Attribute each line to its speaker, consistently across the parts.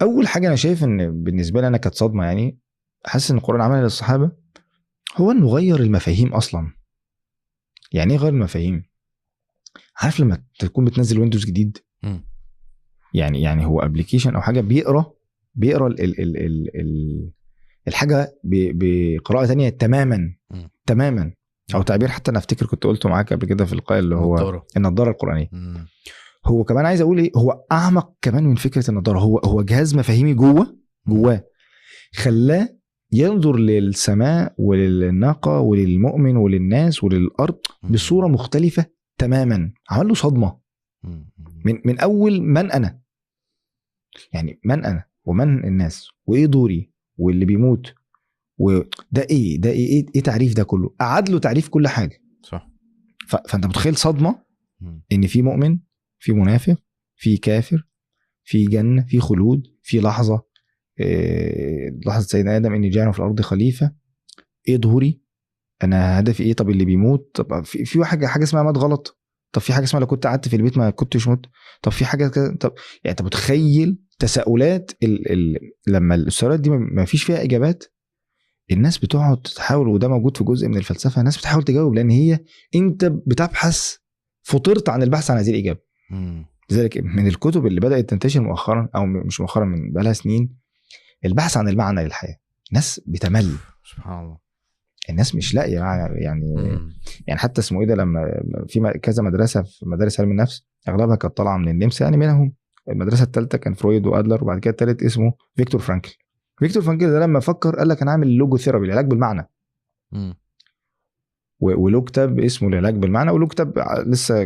Speaker 1: اول حاجه انا شايف ان بالنسبه لي انا كانت صدمه، يعني حاسس ان القرآن عمل للصحابه هو انه غير المفاهيم اصلا. يعني ايه غير المفاهيم؟ عارف لما تكون بتنزل ويندوز جديد، يعني هو ابلكيشن او حاجه بيقرا الحاجه بقراءه تانية تماما تماما. او تعبير حتى انا افتكر كنت قلته معاك قبل كده في اللقاء اللي هو النضاره القرآنيه. هو كمان عايز اقول ايه، هو اعمق كمان من فكره النضاره. هو جهاز مفاهيمي جواه خلاه ينظر للسماء وللناقه وللمؤمن وللناس وللارض بصوره مختلفه تماما. عمل له صدمه من اول من انا، يعني من انا ومن الناس وايه دوري واللي بيموت وده ايه تعريف ده كله. قعد له تعريف كل حاجه
Speaker 2: صح.
Speaker 1: فانت متخيل صدمه ان في مؤمن، في منافق، في كافر، في جنه، في خلود، في لحظه لحظه سيدنا ادم اني جاعل في الارض خليفه. ايه ظهوري انا، هدفي ايه؟ طب اللي بيموت، طب في حاجه اسمها مات غلط، طب في حاجه اسمها لو كنت قعدت في البيت ما كنتش مت، طب في حاجه كده. طب يعني انت متخيل تساؤلات لما السؤالات دي ما فيش فيها اجابات، الناس بتقعد تحاول، وده موجود في جزء من الفلسفه، الناس بتحاول تجاوب لان هي انت بتبحث، فطرت عن البحث عن هذه الاجابه. لذلك من الكتب اللي بدات تنتشر مؤخرا، او مش مؤخرا، من بقالها سنين، البحث عن المعنى للحياه. الناس بتمل،
Speaker 2: سبحان الله،
Speaker 1: الناس مش لاقيه يعني حتى اسمه ايه ده، لما في كذا مدرسه في مدارس علم النفس اغلبها كانت طالعه من النمسا، يعني منهم المدرسه الثالثه كان فرويد وادلر، وبعد كده الثالث اسمه فيكتور فرانكل. فيكتور فرانكل ده لما فكر قال لك انا اعمل لوجو ثيرابي، العلاج بالمعنى. وله كتاب اسمه العلاج بالمعنى، وله كتاب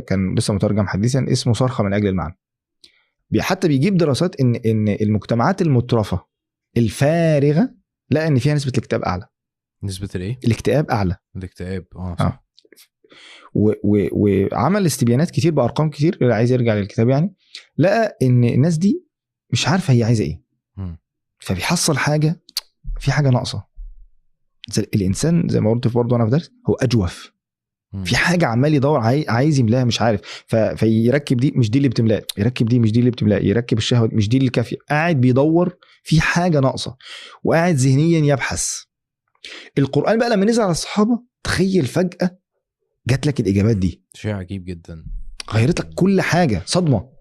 Speaker 1: كان لسه مترجم حديثا اسمه صرخه من اجل المعنى. حتى بيجيب دراسات ان المجتمعات المترفه الفارغه لقى ان فيها نسبه الاكتئاب اعلى.
Speaker 2: نسبه الايه؟
Speaker 1: الاكتئاب اعلى.
Speaker 2: الاكتئاب صح.
Speaker 1: وعمل استبيانات كتير بارقام كتير، اللي عايز يرجع للكتاب يعني لقى ان الناس دي مش عارفه هي عايزه ايه، فبيحصل حاجه، في حاجه ناقصه. الانسان زي ما قلت برضه انا في درس، هو اجوف، في حاجه عمال يدور عايز يملاها مش عارف، فيركب دي مش دي اللي بتملاه، يركب دي مش دي اللي بتملاه، يركب الشهوه مش دي اللي كافيه، قاعد بيدور في حاجه ناقصه وقاعد ذهنيا يبحث. القرآن بقى لما نزل على الصحابه، تخيل فجأة جات لك الاجابات دي،
Speaker 2: شيء عجيب جدا،
Speaker 1: غيرت لك كل حاجه، صدمه.